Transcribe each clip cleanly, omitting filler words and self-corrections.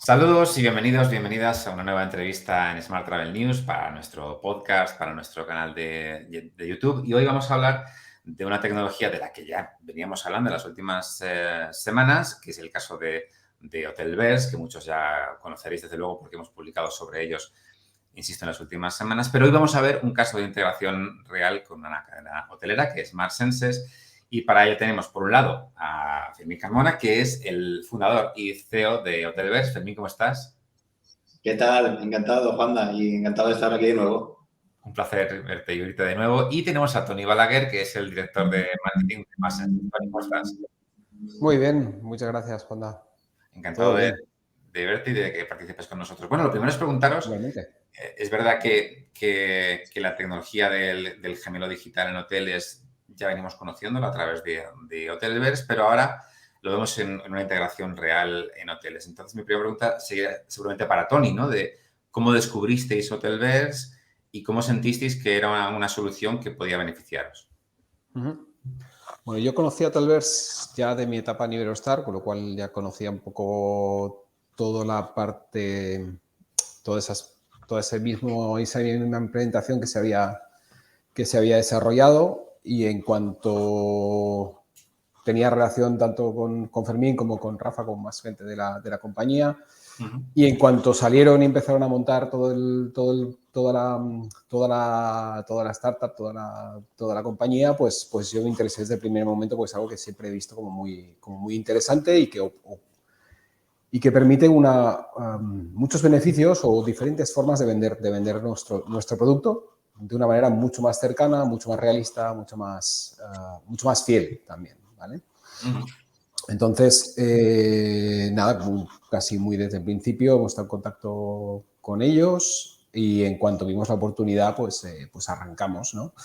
Saludos y bienvenidas a una nueva entrevista en Smart Travel News para nuestro podcast, para nuestro canal de YouTube. Y hoy vamos a hablar de una tecnología de la que ya veníamos hablando en las últimas semanas, que es el caso de Hotelverse, que muchos ya conoceréis desde luego porque hemos publicado sobre ellos, insisto, en las últimas semanas. Pero hoy vamos a ver un caso de integración real con una cadena hotelera que es Smart Senses. Y para ello tenemos, por un lado, a Fermín Carmona, que es el fundador y CEO de Hotelverse. Fermín, ¿cómo estás? ¿Qué tal? Encantado, Juanda, y encantado de estar aquí de nuevo. Un placer verte y oírte de nuevo. Y tenemos a Tony Balaguer, que es el director de marketing de Massen. Tony, ¿cómo estás? Muy bien, muchas gracias, Juanda. Encantado Todo bien, de verte y de que participes con nosotros. Bueno, lo primero es preguntaros, igualmente. es verdad que la tecnología del gemelo digital en hoteles ya venimos conociéndolo a través de Hotelverse, pero ahora lo vemos en una integración real en hoteles. Entonces, mi primera pregunta sería seguramente para Tony, ¿no? De cómo descubristeis Hotelverse y cómo sentisteis que era una solución que podía beneficiaros. Ujú. Bueno, yo conocía Hotelverse ya de mi etapa en Iberostar, con lo cual ya conocía un poco toda la parte, esa misma implementación que se había desarrollado, y en cuanto tenía relación tanto con Fermín como con Rafa, con más gente de la compañía. Y en cuanto salieron y empezaron a montar toda la startup, toda la compañía, pues yo me interesé desde el primer momento, pues algo que siempre he visto como muy interesante y que permite muchos beneficios o diferentes formas de vender nuestro producto de una manera mucho más cercana, mucho más realista, mucho más fiel también, ¿vale? Entonces, casi muy desde el principio hemos estado en contacto con ellos y en cuanto vimos la oportunidad, pues arrancamos, ¿no?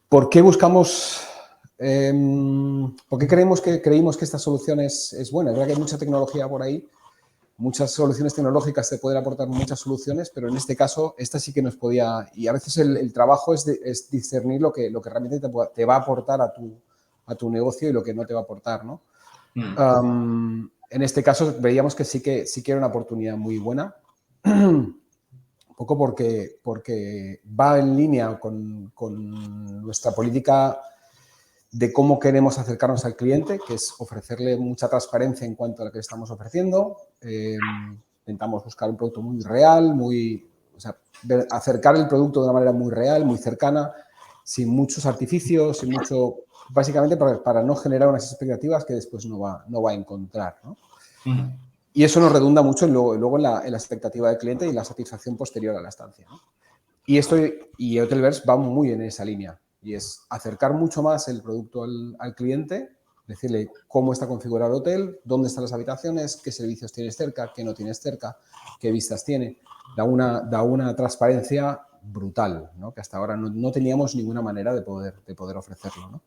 ¿Por qué buscamos, por qué creímos que esta solución es buena? Es verdad que hay mucha tecnología por ahí, muchas soluciones tecnológicas te pueden aportar muchas soluciones, pero en este caso, esta sí que nos podía, y a veces el trabajo es discernir lo que realmente te va a aportar a tu negocio y lo que no te va a aportar, ¿no? En este caso veíamos que sí que era una oportunidad muy buena, un poco porque va en línea con nuestra política de cómo queremos acercarnos al cliente, que es ofrecerle mucha transparencia en cuanto a lo que estamos ofreciendo. Intentamos buscar un producto muy real, acercar el producto de una manera muy real, muy cercana, sin muchos artificios, básicamente para no generar unas expectativas que después no va a encontrar, ¿no? Y eso nos redunda mucho luego en la expectativa del cliente y la satisfacción posterior a la estancia, ¿no? Y Hotelverse va muy en esa línea, y es acercar mucho más el producto al cliente, decirle cómo está configurado el hotel, dónde están las habitaciones, qué servicios tienes cerca, qué no tienes cerca, qué vistas tiene. Da una transparencia brutal, ¿no? Que hasta ahora no teníamos ninguna manera de poder ofrecerlo, ¿no?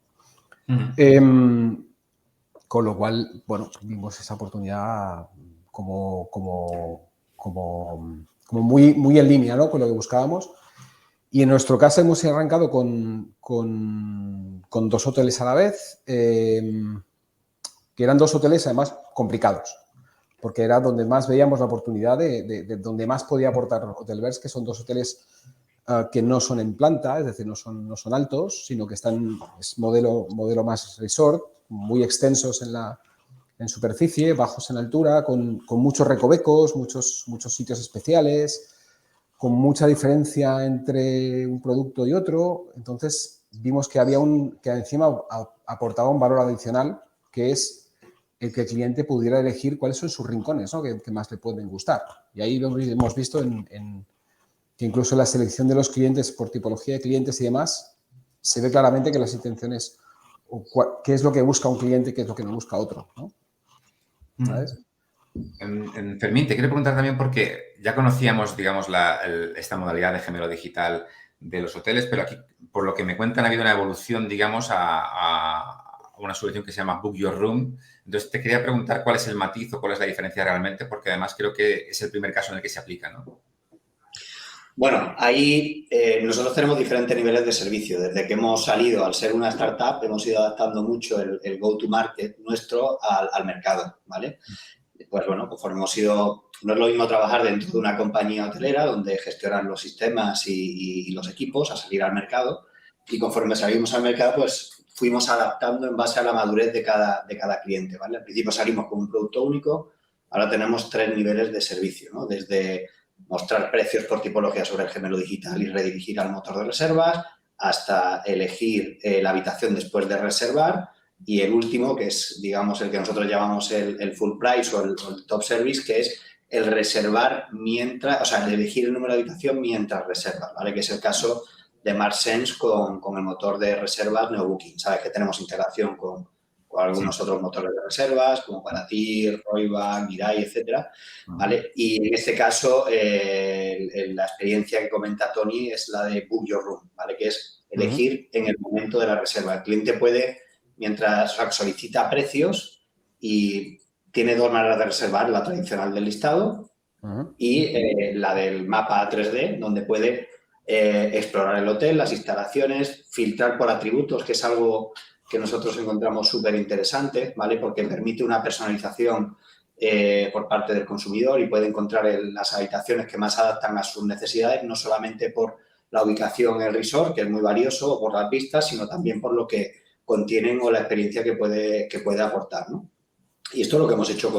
Con lo cual, bueno, vimos esa oportunidad como muy en línea, ¿no? Con lo que buscábamos. Y en nuestro caso hemos arrancado con 2 hoteles a la vez, que eran 2 hoteles además complicados, porque era donde más veíamos la oportunidad de donde más podía aportar Hotelverse, que son 2 hoteles que no son en planta, es decir, no son altos, sino que es modelo más resort, muy extensos en superficie, bajos en altura, con muchos recovecos, muchos sitios especiales, con mucha diferencia entre un producto y otro. Entonces vimos que que encima aportaba un valor adicional, que es el que el cliente pudiera elegir cuáles son sus rincones, ¿no? que más le pueden gustar. Y ahí hemos visto que incluso en la selección de los clientes por tipología de clientes y demás, se ve claramente que las intenciones, qué es lo que busca un cliente, qué es lo que no busca otro, ¿no? ¿Sabes? Fermín, te quiero preguntar también porque ya conocíamos, digamos, esta modalidad de gemelo digital de los hoteles, pero aquí, por lo que me cuentan, ha habido una evolución, digamos, a una solución que se llama Book Your Room. Entonces, te quería preguntar cuál es el matiz o cuál es la diferencia realmente, porque además creo que es el primer caso en el que se aplica, ¿no? Bueno, ahí nosotros tenemos diferentes niveles de servicio. Desde que hemos salido, al ser una startup, hemos ido adaptando mucho el go-to-market nuestro al mercado, ¿vale? Pues bueno, conforme hemos ido no es lo mismo trabajar dentro de una compañía hotelera donde gestionan los sistemas y los equipos a salir al mercado, y conforme salimos al mercado, pues fuimos adaptando en base a la madurez de cada cliente, ¿vale? Al principio salimos con un producto único, ahora tenemos 3 niveles de servicio, ¿no? Desde mostrar precios por tipología sobre el gemelo digital y redirigir al motor de reservas, hasta elegir la habitación después de reservar, y el último, que es, digamos, el que nosotros llamamos el full price o el top service, que es el reservar mientras, o sea, el elegir el número de habitación mientras reservas, ¿vale? Que es el caso de MarkSense con el motor de reservas NeoBooking. Sabes que tenemos integración con algunos otros motores de reservas, como Paratir, Roiva, Mirai, etcétera, ¿vale? Y en este caso, la experiencia que comenta Tony es la de Book Your Room, ¿vale? Que es elegir en el momento de la reserva. El cliente puede, mientras solicita precios, y tiene 2 maneras de reservar, la tradicional del listado y la del mapa 3D, donde puede explorar el hotel, las instalaciones, filtrar por atributos, que es algo que nosotros encontramos súper interesante, ¿vale? Porque permite una personalización por parte del consumidor y puede encontrar las habitaciones que más adaptan a sus necesidades, no solamente por la ubicación en el resort, que es muy valioso, o por las vistas, sino también por lo que contienen o la experiencia que puede aportar, ¿no? Y esto es lo que hemos hecho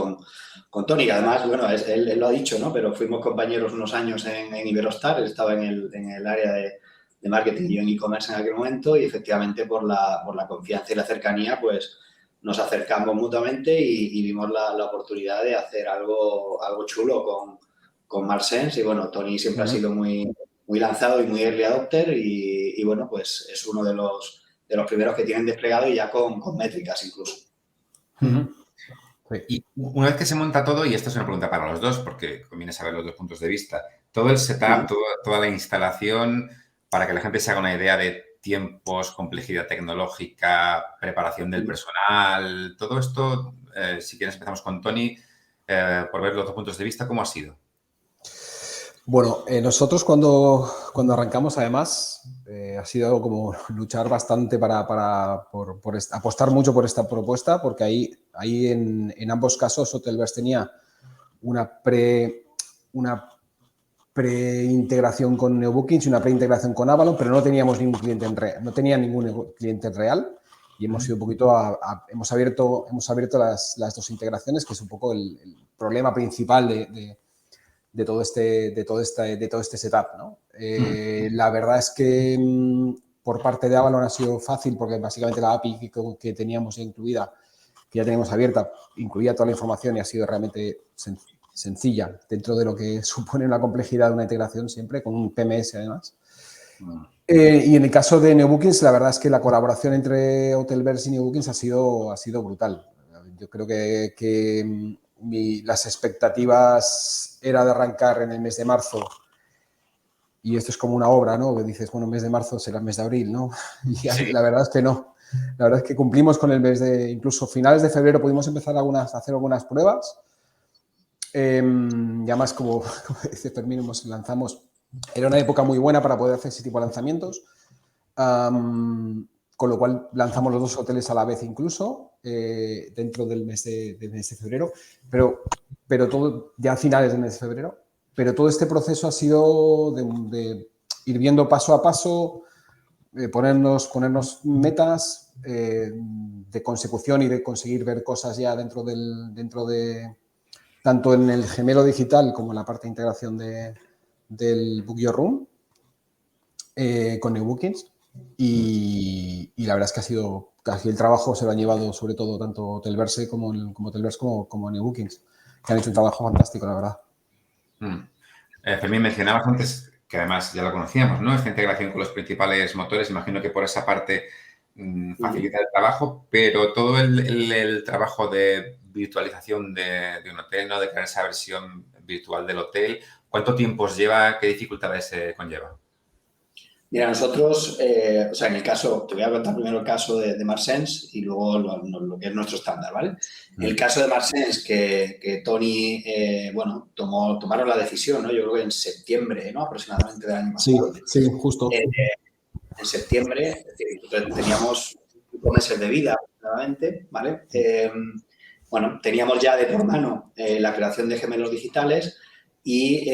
con Tony, que además, bueno, él lo ha dicho, ¿no? Pero fuimos compañeros unos años en Iberostar, él estaba en el área de marketing y yo en e-commerce en aquel momento, y efectivamente por la confianza y la cercanía, pues nos acercamos mutuamente y vimos la oportunidad de hacer algo chulo con MarkSense. Y bueno, Tony siempre ha sido muy lanzado y muy early adopter, y bueno, pues es uno de los primeros que tienen desplegado, y ya con métricas incluso. Y una vez que se monta todo, y esta es una pregunta para los dos, porque conviene saber los dos puntos de vista, todo el setup, toda la instalación, para que la gente se haga una idea de tiempos, complejidad tecnológica, preparación del personal, todo esto, si quieres empezamos con Tony, por ver los dos puntos de vista, ¿cómo ha sido? Bueno, nosotros cuando arrancamos, además, ha sido como luchar bastante por apostar mucho por esta propuesta, porque ahí en ambos casos Hotelverse tenía una preintegración con NeoBookings y una preintegración con Avalon, pero no teníamos ningún cliente no tenía ningún cliente real, y hemos ido un poquito hemos abierto las 2 integraciones, que es un poco el problema principal de todo este setup, ¿no? La verdad es que por parte de Avalon ha sido fácil, porque básicamente la API que teníamos incluida, que ya teníamos abierta, incluía toda la información y ha sido realmente sencilla dentro de lo que supone una complejidad de una integración, siempre con un PMS además. Y en el caso de NeoBookings, la verdad es que la colaboración entre Hotelverse y NeoBookings ha sido brutal. Yo creo que las expectativas era de arrancar en el mes de marzo, y esto es como una obra, ¿no? Que dices, bueno, el mes de marzo será el mes de abril, ¿no? Y sí. La verdad es que no. La verdad es que cumplimos con el mes incluso finales de febrero pudimos empezar a hacer algunas pruebas. Y además, como dice Fermín, nos lanzamos. Era una época muy buena para poder hacer ese tipo de lanzamientos. Con lo cual lanzamos los 2 hoteles a la vez incluso, dentro del mes de febrero, pero todo ya a finales del mes de febrero. Pero todo este proceso ha sido de ir viendo paso a paso, ponernos metas de consecución y de conseguir ver cosas ya dentro de tanto en el gemelo digital como en la parte de integración del Book Your Room con NeoBookings. Y la verdad es que casi el trabajo se lo han llevado sobre todo tanto Hotelverse como NeoBookings, que han hecho un trabajo fantástico, la verdad. Fermín, mencionabas antes, que además ya lo conocíamos, ¿no? Esta integración con los principales motores, imagino que por esa parte facilita el trabajo, pero todo el trabajo de virtualización de un hotel, ¿no? De crear esa versión virtual del hotel, ¿cuánto tiempo os lleva? ¿Qué dificultades conlleva? Mira, nosotros, o sea, en el caso, te voy a contar primero el caso de MarkSense y luego lo que es nuestro estándar, ¿vale? En el caso de MarkSense, que Tony, bueno, tomaron la decisión, ¿no? Yo creo que en septiembre, ¿no? Aproximadamente del año pasado. Sí, justo. En septiembre, teníamos 5 meses de vida aproximadamente, ¿vale? bueno, teníamos ya de por mano la creación de gemelos digitales y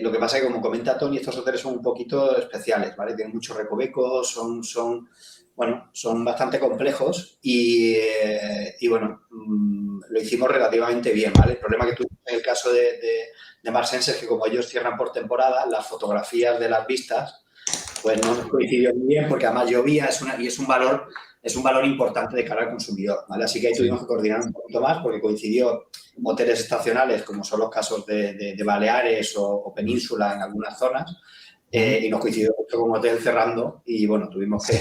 lo que pasa es que, como comenta Tony, estos hoteles son un poquito especiales, ¿vale? Tienen muchos recovecos, son bastante complejos y bueno, lo hicimos relativamente bien, ¿vale? El problema que tuvimos en el caso de Marsense es que como ellos cierran por temporada, las fotografías de las vistas pues no nos coincidió muy bien porque además llovía y es un valor importante de cara al consumidor, ¿vale? Así que ahí tuvimos que coordinar un poquito más porque coincidió hoteles estacionales, como son los casos de Baleares o Península en algunas zonas, y nos coincidió justo con un hotel cerrando y, bueno, tuvimos que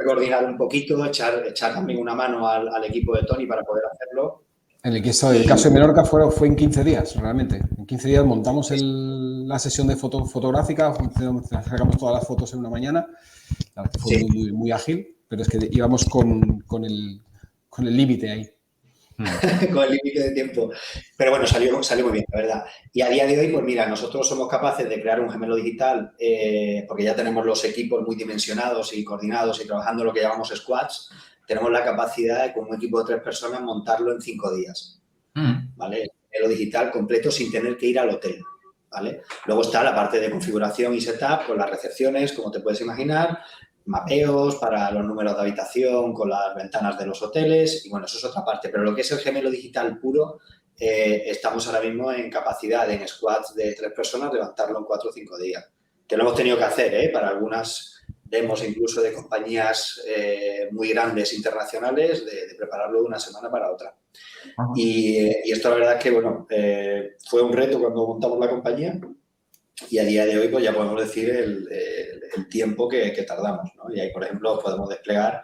coordinar un poquito, echar también una mano al equipo de Tony para poder hacerlo. El caso de Menorca fue en 15 días, realmente. En 15 días montamos la sesión de fotográfica, sacamos todas las fotos en una mañana. La verdad que fue muy, muy ágil, pero es que íbamos con el límite ahí. Con el límite de tiempo. Pero bueno, salió muy bien, la verdad. Y a día de hoy, pues mira, nosotros somos capaces de crear un gemelo digital porque ya tenemos los equipos muy dimensionados y coordinados y trabajando lo que llamamos squads. Tenemos la capacidad de, con un equipo de 3 personas, montarlo en 5 días, ¿vale? El gemelo digital completo sin tener que ir al hotel, ¿vale? Luego está la parte de configuración y setup con las recepciones, como te puedes imaginar, mapeos para los números de habitación con las ventanas de los hoteles y, bueno, eso es otra parte. Pero lo que es el gemelo digital puro, estamos ahora mismo en capacidad, en squads de 3 personas, levantarlo en 4 o 5 días. Que lo hemos tenido que hacer, para algunas demos incluso de compañías muy grandes internacionales, de prepararlo de una semana para otra. Y esto la verdad es que, bueno, fue un reto cuando montamos la compañía y a día de hoy pues ya podemos decir el tiempo que tardamos, ¿no? Y ahí, por ejemplo, podemos desplegar,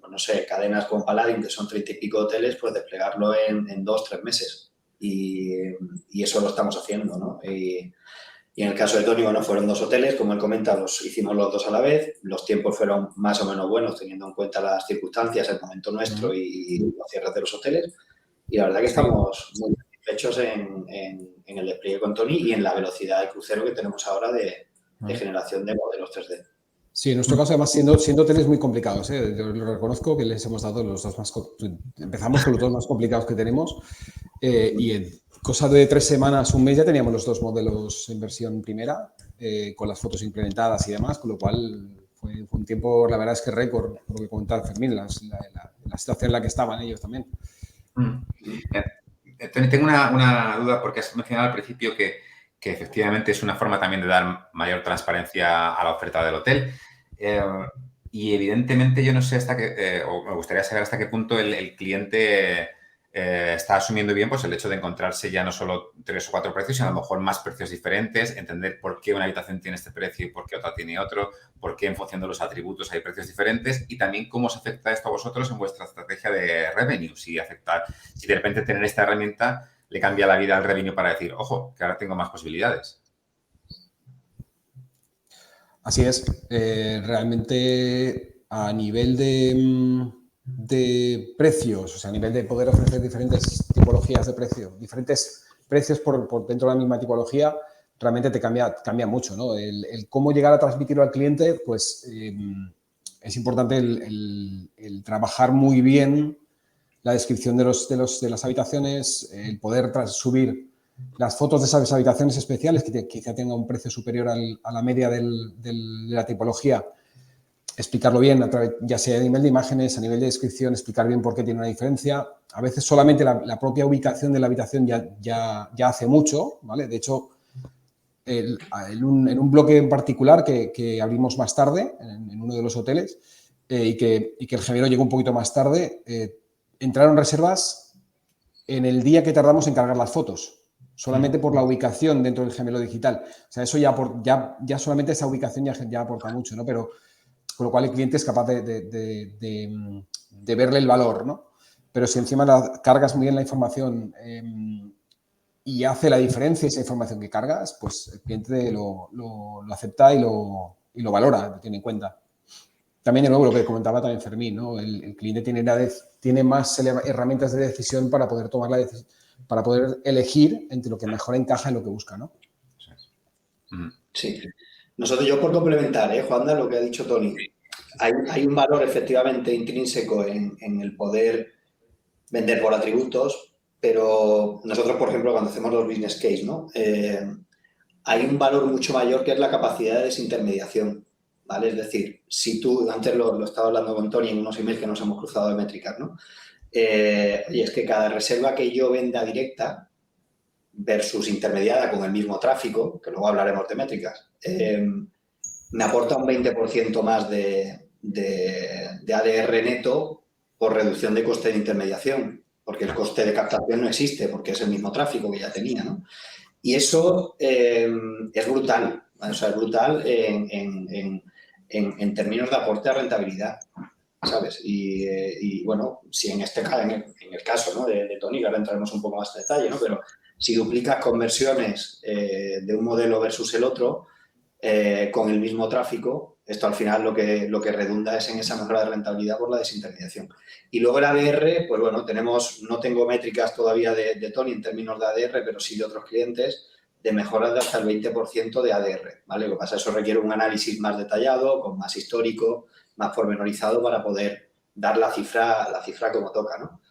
pues, no sé, cadenas como Paladin, que son 30 y pico hoteles, pues desplegarlo en 2-3 meses. Y eso lo estamos haciendo, ¿no? Y en el caso de Tony, bueno, fueron 2 hoteles, como él comenta, los hicimos los 2 a la vez. Los tiempos fueron más o menos buenos, teniendo en cuenta las circunstancias, el momento nuestro y los cierres de los hoteles. Y la verdad que estamos muy satisfechos en el despliegue con Tony y en la velocidad de crucero que tenemos ahora de generación de modelos 3D. Sí, en nuestro caso, además, siendo hoteles muy complicados, yo lo reconozco que les hemos dado los 2 más... Empezamos con los 2 más complicados que tenemos y en cosa de 3 semanas, un mes, ya teníamos los 2 modelos en versión primera, con las fotos implementadas y demás, con lo cual fue un tiempo, la verdad es que récord, por lo que comentaba Fermín, la situación en la que estaban ellos también. Tony, tengo una duda porque has mencionado al principio que efectivamente es una forma también de dar mayor transparencia a la oferta del hotel. Y evidentemente yo no sé o me gustaría saber hasta qué punto el cliente está asumiendo bien pues el hecho de encontrarse ya no solo 3 o 4 precios, sino a lo mejor más precios diferentes, entender por qué una habitación tiene este precio y por qué otra tiene otro, por qué en función de los atributos hay precios diferentes y también cómo os afecta esto a vosotros en vuestra estrategia de revenue, si de repente tener esta herramienta le cambia la vida al revenue para decir, ojo, que ahora tengo más posibilidades. Así es. Realmente a nivel de precios, o sea, a nivel de poder ofrecer diferentes tipologías de precios, diferentes precios por dentro de la misma tipología, realmente te cambia mucho, ¿no? El cómo llegar a transmitirlo al cliente, pues es importante el trabajar muy bien la descripción de las habitaciones, el poder subir las fotos de esas habitaciones especiales que quizá tenga un precio superior a la media de la tipología, explicarlo bien, ya sea a nivel de imágenes, a nivel de descripción, explicar bien por qué tiene una diferencia. A veces solamente la propia ubicación de la habitación ya hace mucho, ¿vale? De hecho, en un bloque en particular que abrimos más tarde, en uno de los hoteles, y que el gemelo llegó un poquito más tarde, entraron reservas en el día que tardamos en cargar las fotos, solamente por la ubicación dentro del gemelo digital. O sea, eso ya solamente esa ubicación ya aporta mucho, ¿no? Pero con lo cual el cliente es capaz de verle el valor, ¿no? Pero si encima cargas muy bien la información y hace la diferencia esa información que cargas, pues el cliente lo acepta y lo valora, lo tiene en cuenta. También, de nuevo, lo que comentaba también Fermín, ¿no? El cliente tiene más herramientas de decisión para poder tomar la decisión, para poder elegir entre lo que mejor encaja en lo que busca, ¿no? Sí. Yo por complementar, Juanda, lo que ha dicho Tony, hay un valor efectivamente intrínseco en el poder vender por atributos, pero nosotros, por ejemplo, cuando hacemos los business case, ¿no? Hay un valor mucho mayor que es la capacidad de desintermediación, ¿vale? Es decir, si tú, antes lo estaba hablando con Tony en unos emails que nos hemos cruzado de métricas, ¿no? Y es que cada reserva que yo venda directa versus intermediada con el mismo tráfico, que luego hablaremos de métricas, me aporta un 20% más de ADR neto por reducción de coste de intermediación, porque el coste de captación no existe, porque es el mismo tráfico que ya tenía, ¿no? Y eso es brutal, o sea, es brutal en términos de aporte a rentabilidad, ¿sabes? Y bueno, si en este caso, en el caso, ¿no? de Tony, que ahora entraremos un poco más en detalle, ¿no? Pero si duplicas conversiones de un modelo versus el otro, con el mismo tráfico, esto al final lo que redunda es en esa mejora de rentabilidad por la desintermediación. Y luego el ADR, pues bueno, no tengo métricas todavía de Tony en términos de ADR, pero sí de otros clientes, de mejoras de hasta el 20% de ADR, ¿vale? Lo que pasa es que eso requiere un análisis más detallado, con más histórico, más pormenorizado para poder dar la cifra como toca, ¿no?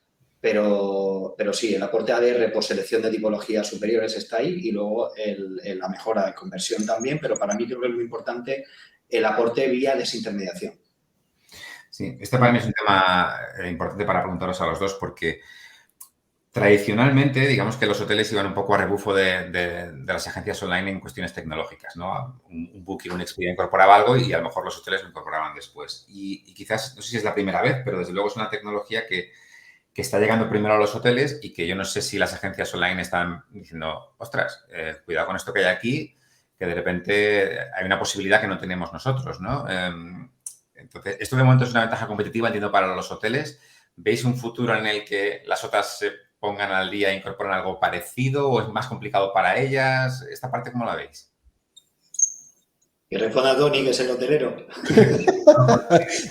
Pero sí, el aporte ADR por selección de tipologías superiores está ahí y luego la mejora de conversión también, pero para mí creo que es muy importante el aporte vía desintermediación. Sí, este para mí es un tema importante para preguntaros a los dos porque tradicionalmente, digamos que los hoteles iban un poco a rebufo de las agencias online en cuestiones tecnológicas, ¿no? Un Booking, un Expedia incorporaba algo y a lo mejor los hoteles lo incorporaban después. Y quizás, no sé si es la primera vez, pero desde luego es una tecnología que está llegando primero a los hoteles y que yo no sé si las agencias online están diciendo, ostras, cuidado con esto que hay aquí, que de repente hay una posibilidad que no tenemos nosotros, ¿no? Entonces, esto de momento es una ventaja competitiva, entiendo, para los hoteles. ¿Veis un futuro en el que las otras se pongan al día e incorporen algo parecido o es más complicado para ellas? ¿Esta parte cómo la veis? Y responda Tony, que es el hotelero.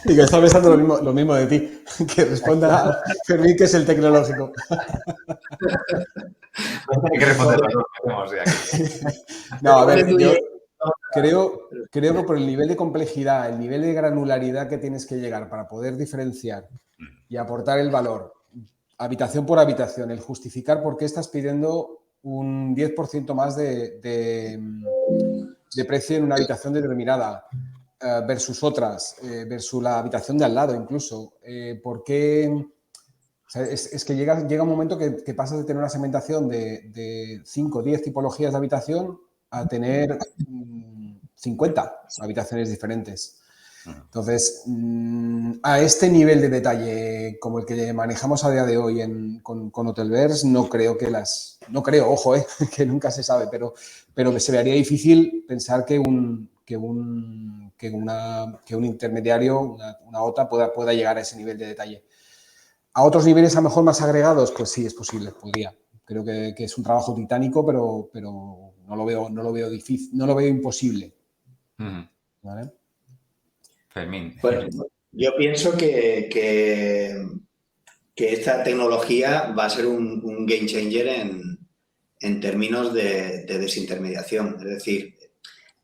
Y que está pensando lo mismo de ti. Que responda Fermín, que es el tecnológico. Hay que responder No, a ver, yo creo que por el nivel de complejidad, el nivel de granularidad que tienes que llegar para poder diferenciar y aportar el valor, habitación por habitación, el justificar por qué estás pidiendo un 10% más de precio en una habitación determinada versus otras, versus la habitación de al lado incluso. ¿Por qué? O sea, es que llega un momento que pasas de tener una segmentación de 5 o 10 tipologías de habitación a tener 50 habitaciones diferentes. Entonces, a este nivel de detalle como el que manejamos a día de hoy con Hotelverse, no creo, ojo, que nunca se sabe, pero se me haría difícil pensar que un intermediario, una OTA, pueda llegar a ese nivel de detalle. A otros niveles a lo mejor más agregados, pues sí, es posible, podría. Creo que es un trabajo titánico, pero no lo veo difícil, no lo veo imposible. ¿Vale? Fermín. Pues yo pienso que esta tecnología va a ser un game changer en términos de desintermediación. Es decir,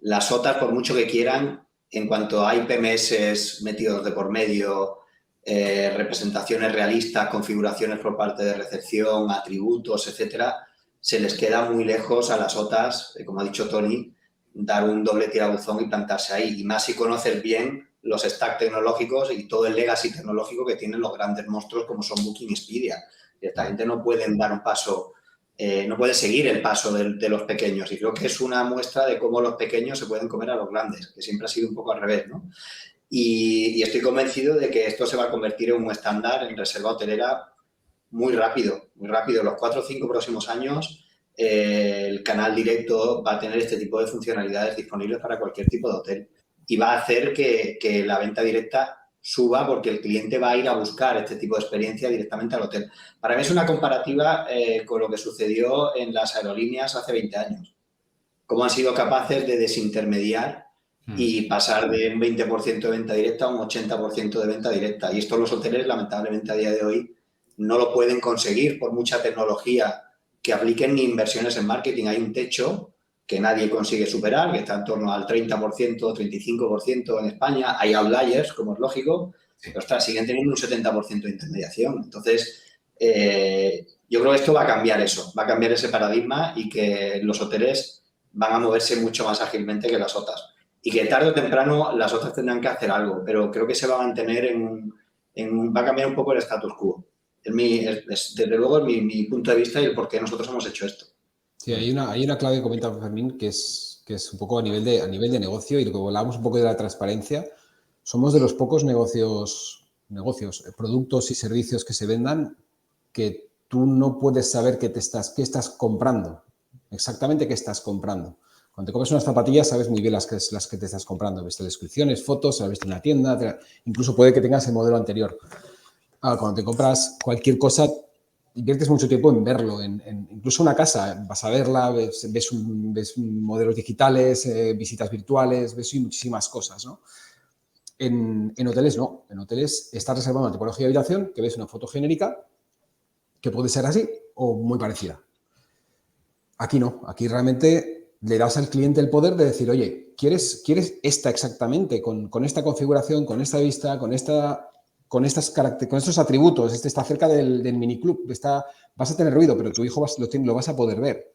las OTAs, por mucho que quieran, en cuanto hay PMS metidos de por medio, representaciones realistas, configuraciones por parte de recepción, atributos, etcétera, se les queda muy lejos a las OTAs, como ha dicho Tony, dar un doble tirabuzón y plantarse ahí. Y más si conoces bien los stacks tecnológicos y todo el legacy tecnológico que tienen los grandes monstruos como son Booking y Expedia. Esta gente no pueden dar un paso, no pueden seguir el paso de los pequeños. Y creo que es una muestra de cómo los pequeños se pueden comer a los grandes, que siempre ha sido un poco al revés, ¿no? Y estoy convencido de que esto se va a convertir en un estándar en reserva hotelera muy rápido, muy rápido. En los 4 o 5 próximos años, el canal directo va a tener este tipo de funcionalidades disponibles para cualquier tipo de hotel y va a hacer que la venta directa suba porque el cliente va a ir a buscar este tipo de experiencia directamente al hotel. Para mí es una comparativa con lo que sucedió en las aerolíneas hace 20 años. Cómo han sido capaces de desintermediar y pasar de un 20% de venta directa a un 80% de venta directa. Y esto los hoteles, lamentablemente, a día de hoy no lo pueden conseguir por mucha tecnología que apliquen ni inversiones en marketing. Hay un techo que nadie consigue superar, que está en torno al 30%, 35% en España. Hay outliers, como es lógico, pero ostras, siguen teniendo un 70% de intermediación. Entonces, Yo creo que esto va a cambiar eso, va a cambiar ese paradigma y que los hoteles van a moverse mucho más ágilmente que las OTAs. Y que tarde o temprano las OTAs tendrán que hacer algo, pero creo que se va a mantener va a cambiar un poco el status quo. Desde luego, es mi punto de vista y el por qué nosotros hemos hecho esto. Sí, hay una clave que comenta Fermín que es un poco a nivel de negocio, y lo que hablábamos un poco de la transparencia. Somos de los pocos negocios, productos y servicios que se vendan que tú no puedes saber qué estás comprando, exactamente qué estás comprando. Cuando te compras unas zapatillas sabes muy bien las que te estás comprando. Ves descripciones, fotos, las ves en la tienda, incluso puede que tengas el modelo anterior. Cuando te compras cualquier cosa, inviertes mucho tiempo en verlo, incluso una casa, vas a verla, ves modelos digitales, visitas virtuales, ves muchísimas cosas, ¿no? En hoteles no, en hoteles estás reservando una tipología de habitación que ves una foto genérica que puede ser así o muy parecida. Aquí no, aquí realmente le das al cliente el poder de decir, oye, ¿quieres esta exactamente, con esta configuración, con esta vista, con estos atributos? Está cerca del miniclub, vas a tener ruido, pero tu hijo lo vas a poder ver.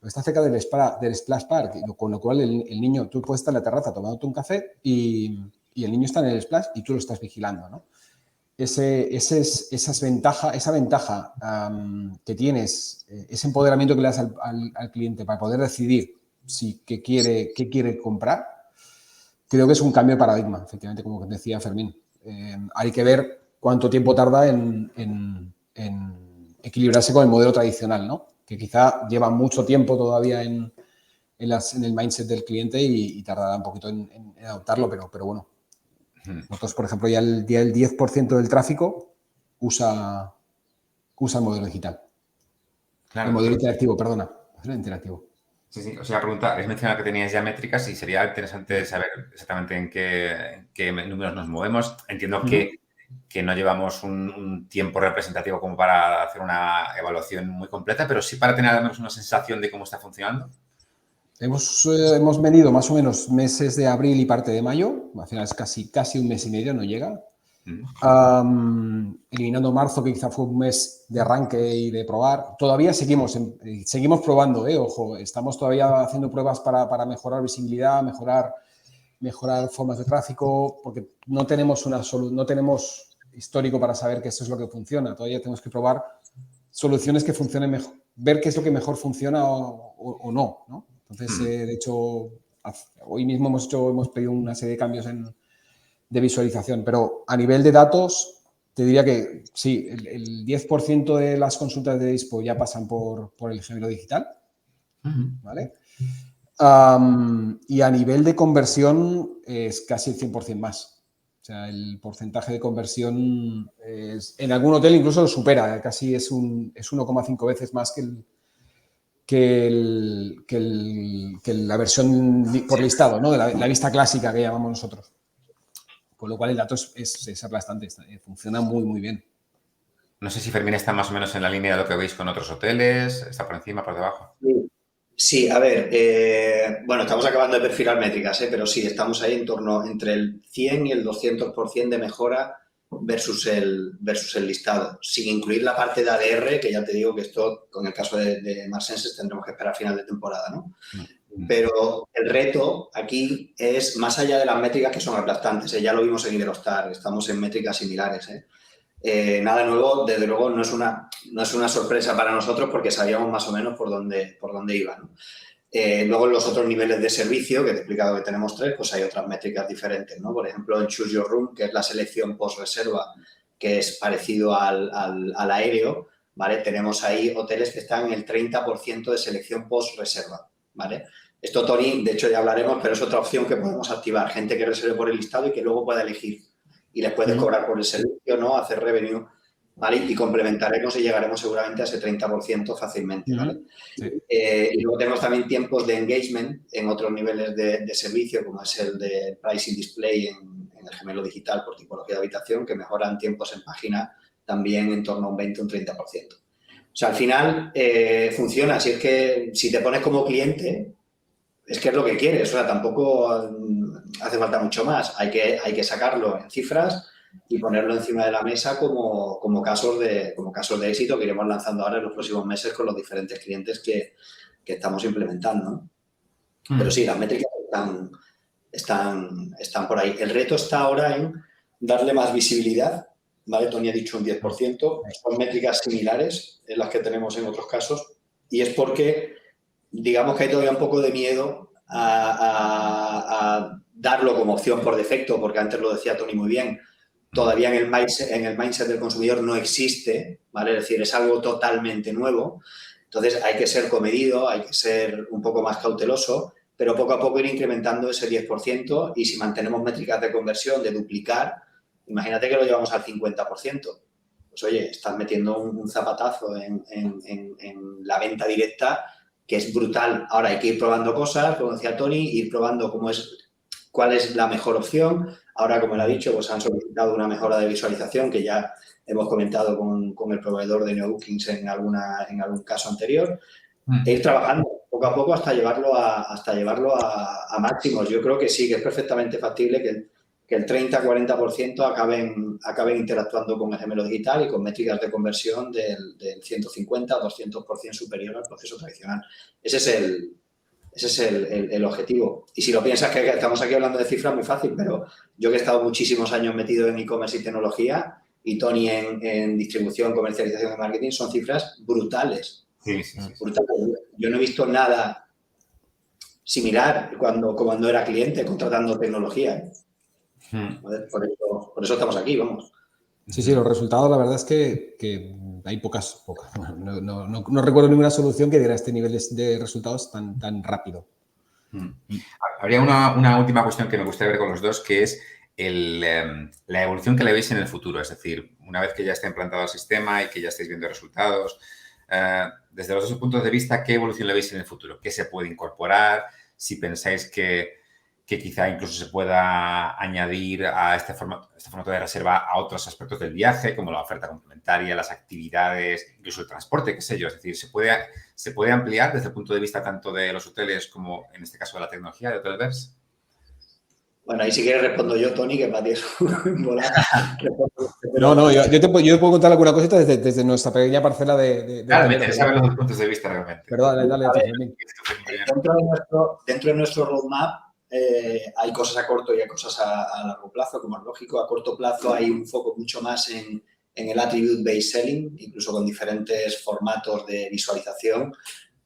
Está cerca del Splash Park, con lo cual el niño, tú puedes estar en la terraza tomándote un café y el niño está en el Splash y tú lo estás vigilando, ¿no? Esa ventaja que tienes, ese empoderamiento que le das al cliente para poder decidir qué quiere comprar, creo que es un cambio de paradigma, efectivamente, como decía Fermín. Hay que ver cuánto tiempo tarda en equilibrarse con el modelo tradicional, ¿no? Que quizá lleva mucho tiempo todavía en el mindset del cliente y tardará un poquito en adoptarlo, pero bueno. Nosotros, por ejemplo, ya el 10% del tráfico usa el modelo digital. Claro. El modelo interactivo, perdona. El interactivo. Sí. O sea, la pregunta, es mencionar que teníais ya métricas y sería interesante saber exactamente en qué números nos movemos. Entiendo que no llevamos un tiempo representativo como para hacer una evaluación muy completa, pero sí para tener al menos una sensación de cómo está funcionando. Hemos medido más o menos meses de abril y parte de mayo. Al final es casi un mes y medio, no llega. Eliminando marzo, que quizá fue un mes de arranque y de probar. Todavía seguimos probando, ojo, estamos todavía haciendo pruebas para mejorar visibilidad, mejorar formas de tráfico, porque no tenemos histórico para saber que eso es lo que funciona. Todavía tenemos que probar soluciones que funcionen mejor, ver qué es lo que mejor funciona o no, ¿no? Entonces, de hecho, hoy mismo hemos pedido una serie de cambios de visualización, pero a nivel de datos, te diría que sí, el 10% de las consultas de Dispo ya pasan por el gemelo digital, ¿vale? Y a nivel de conversión es casi el 100% más. O sea, el porcentaje de conversión en algún hotel incluso lo supera, casi es 1,5 veces más que la versión por listado, ¿no? De la vista clásica que llamamos nosotros. Con lo cual el dato es aplastante, funciona muy, muy bien. No sé si Fermín está más o menos en la línea de lo que veis con otros hoteles, está por encima, por debajo. Sí, a ver, bueno, estamos acabando de perfilar métricas, pero sí, estamos ahí en torno entre el 100 y el 200% de mejora versus el listado, sin incluir la parte de ADR, que ya te digo que esto, con el caso de Marsenses, tendremos que esperar a final de temporada, ¿no? Pero el reto aquí es, más allá de las métricas que son aplastantes, ya lo vimos en Iberostar, estamos en métricas similares, nada nuevo, desde luego no es una sorpresa para nosotros porque sabíamos más o menos por dónde iba, ¿no? Luego en los otros niveles de servicio, que te he explicado que tenemos 3, pues hay otras métricas diferentes, ¿no? Por ejemplo, en Choose Your Room, que es la selección post-reserva, que es parecido al aéreo, ¿vale? Tenemos ahí hoteles que están en el 30% de selección post-reserva, ¿vale? Esto, Tony, de hecho ya hablaremos, pero es otra opción que podemos activar. Gente que reserve por el listado y que luego pueda elegir. Y les puedes cobrar por el servicio, ¿no? Hacer revenue, ¿vale? Y complementaremos y llegaremos seguramente a ese 30% fácilmente, ¿vale? Sí. Y luego tenemos también tiempos de engagement en otros niveles de servicio, como es el de pricing display en el gemelo digital por tipología de habitación, que mejoran tiempos en página también en torno a un 20 o un 30%. O sea, al final funciona. Si es que si te pones como cliente, es que es lo que quieres. O sea, tampoco hace falta mucho más. Hay que sacarlo en cifras y ponerlo encima de la mesa como casos de éxito que iremos lanzando ahora en los próximos meses con los diferentes clientes que estamos implementando, ¿no? Pero sí, las métricas están por ahí. El reto está ahora en darle más visibilidad, ¿vale? Tony ha dicho un 10%, son métricas similares en las que tenemos en otros casos, y es porque, digamos que hay todavía un poco de miedo a darlo como opción por defecto, porque antes lo decía Tony muy bien, todavía en el mindset del consumidor no existe, ¿vale? Es decir, es algo totalmente nuevo, entonces hay que ser comedido, hay que ser un poco más cauteloso, pero poco a poco ir incrementando ese 10%, y si mantenemos métricas de conversión, de duplicar, imagínate que lo llevamos al 50%. Pues oye, estás metiendo un zapatazo en la venta directa, que es brutal. Ahora hay que ir probando cosas, como decía Tony, ir probando cuál es la mejor opción. Ahora, como él ha dicho, pues han solicitado una mejora de visualización que ya hemos comentado con el proveedor de NeoBookings en algún caso anterior. E ir trabajando poco a poco hasta llevarlo a máximos. Yo creo que sí, que es perfectamente factible que el 30-40% acaben interactuando con el gemelo digital y con métricas de conversión del 150-200% superior al proceso tradicional. Ese es el objetivo. Y si lo piensas, que estamos aquí hablando de cifras muy fácil, pero yo que he estado muchísimos años metido en e-commerce y tecnología, y Tony en distribución, comercialización y marketing, son cifras brutales. Sí. Brutales. Yo no he visto nada similar cuando era cliente contratando tecnología. Por eso estamos aquí, vamos. Sí, los resultados, la verdad es que hay pocas. No recuerdo ninguna solución que diera este nivel de resultados tan rápido. Habría una última cuestión que me gustaría ver con los dos, que es la evolución que le veis en el futuro. Es decir, una vez que ya está implantado el sistema y que ya estáis viendo resultados, desde los dos puntos de vista, ¿qué evolución le veis en el futuro? ¿Qué se puede incorporar? Si pensáis que quizá incluso se pueda añadir a este formato de reserva a otros aspectos del viaje, como la oferta complementaria, las actividades, incluso el transporte, qué sé yo. Es decir, ¿se puede ampliar desde el punto de vista tanto de los hoteles como, en este caso, de la tecnología, de Hotelverse? Bueno, ahí si quieres respondo yo, Tony, que para ti es un volar. No, yo te puedo contar alguna cosita desde nuestra pequeña parcela de Claro, me interesa ver los dos puntos de vista realmente. Perdón, dale. Dentro de nuestro roadmap hay cosas a corto y hay cosas a largo plazo, como es lógico. A corto plazo hay un foco mucho más en el attribute-based selling, incluso con diferentes formatos de visualización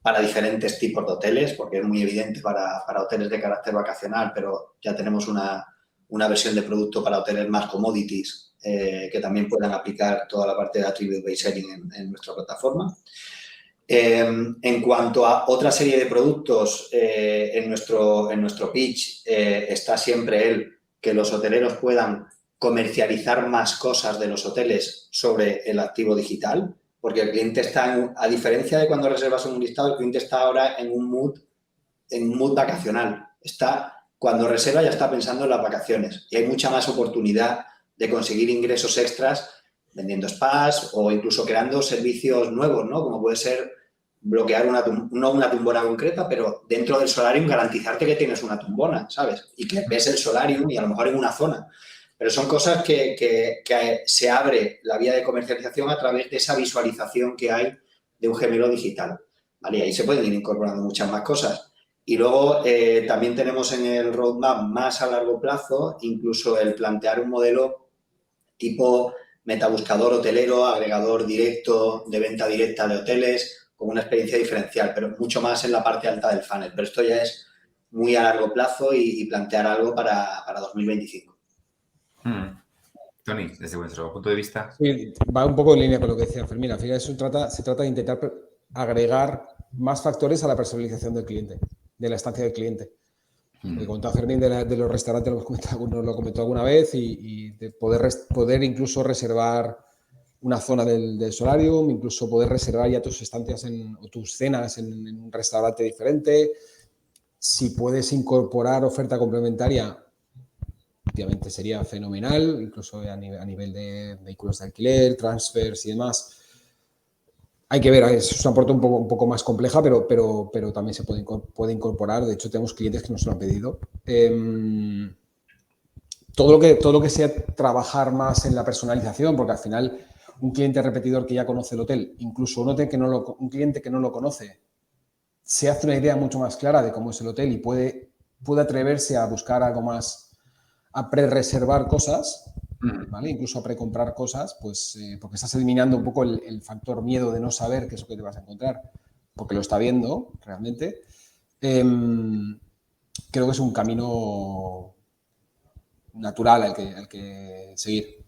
para diferentes tipos de hoteles, porque es muy evidente para hoteles de carácter vacacional, pero ya tenemos una versión de producto para hoteles más commodities que también puedan aplicar toda la parte de attribute-based selling en nuestra plataforma. En cuanto a otra serie de productos, en nuestro pitch está siempre que los hoteleros puedan comercializar más cosas de los hoteles sobre el activo digital, porque el cliente está, a diferencia de cuando reservas en un listado, el cliente está ahora en un mood vacacional. Cuando reserva ya está pensando en las vacaciones y hay mucha más oportunidad de conseguir ingresos extras vendiendo spas o incluso creando servicios nuevos, ¿no? Como puede ser bloquear no una tumbona concreta, pero dentro del solarium garantizarte que tienes una tumbona, ¿sabes? Y que ves el solarium y a lo mejor en una zona. Pero son cosas que se abre la vía de comercialización a través de esa visualización que hay de un gemelo digital, ¿vale? Y ahí se pueden ir incorporando muchas más cosas. Y luego también tenemos en el roadmap más a largo plazo incluso el plantear un modelo tipo metabuscador hotelero, agregador directo de venta directa de hoteles, con una experiencia diferencial, pero mucho más en la parte alta del funnel. Pero esto ya es muy a largo plazo y plantear algo para 2025. Tony, desde vuestro punto de vista. Sí, va un poco en línea con lo que decía Fermín. Al final se trata de intentar agregar más factores a la personalización del cliente, de la estancia del cliente. Me comentaba Fermín de los restaurantes, lo comentó alguna vez, y de poder incluso reservar una zona del solarium, incluso poder reservar ya tus estancias o tus cenas en un restaurante diferente. Si puedes incorporar oferta complementaria, obviamente sería fenomenal, incluso a nivel de vehículos de alquiler, transfers y demás. Hay que ver, es una puerta un poco más compleja, pero también se puede incorporar. De hecho, tenemos clientes que nos lo han pedido. todo lo que sea trabajar más en la personalización, porque al final un cliente repetidor que ya conoce el hotel, incluso un cliente que no lo conoce, se hace una idea mucho más clara de cómo es el hotel y puede atreverse a buscar algo más, a pre-reservar cosas, ¿vale? Incluso a precomprar cosas, pues porque estás eliminando un poco el factor miedo de no saber qué es lo que te vas a encontrar, porque lo está viendo realmente. Creo que es un camino natural al que seguir.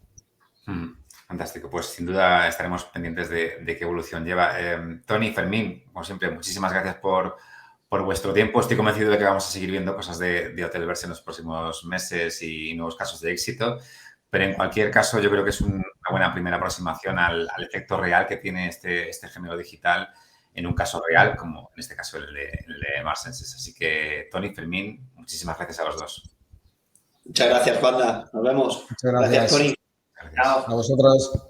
Fantástico, pues sin duda estaremos pendientes de qué evolución lleva. Toni, Fermín, como siempre, muchísimas gracias por vuestro tiempo. Estoy convencido de que vamos a seguir viendo cosas de Hotelverse en los próximos meses y nuevos casos de éxito, pero en cualquier caso yo creo que es una buena primera aproximación al efecto real que tiene este gemelo digital en un caso real, como en este caso el de Marsenses. Así que, Toni, Fermín, muchísimas gracias a los dos. Muchas gracias, Juanda. Nos vemos. Muchas gracias. Gracias, Toni. Gracias. A vosotros.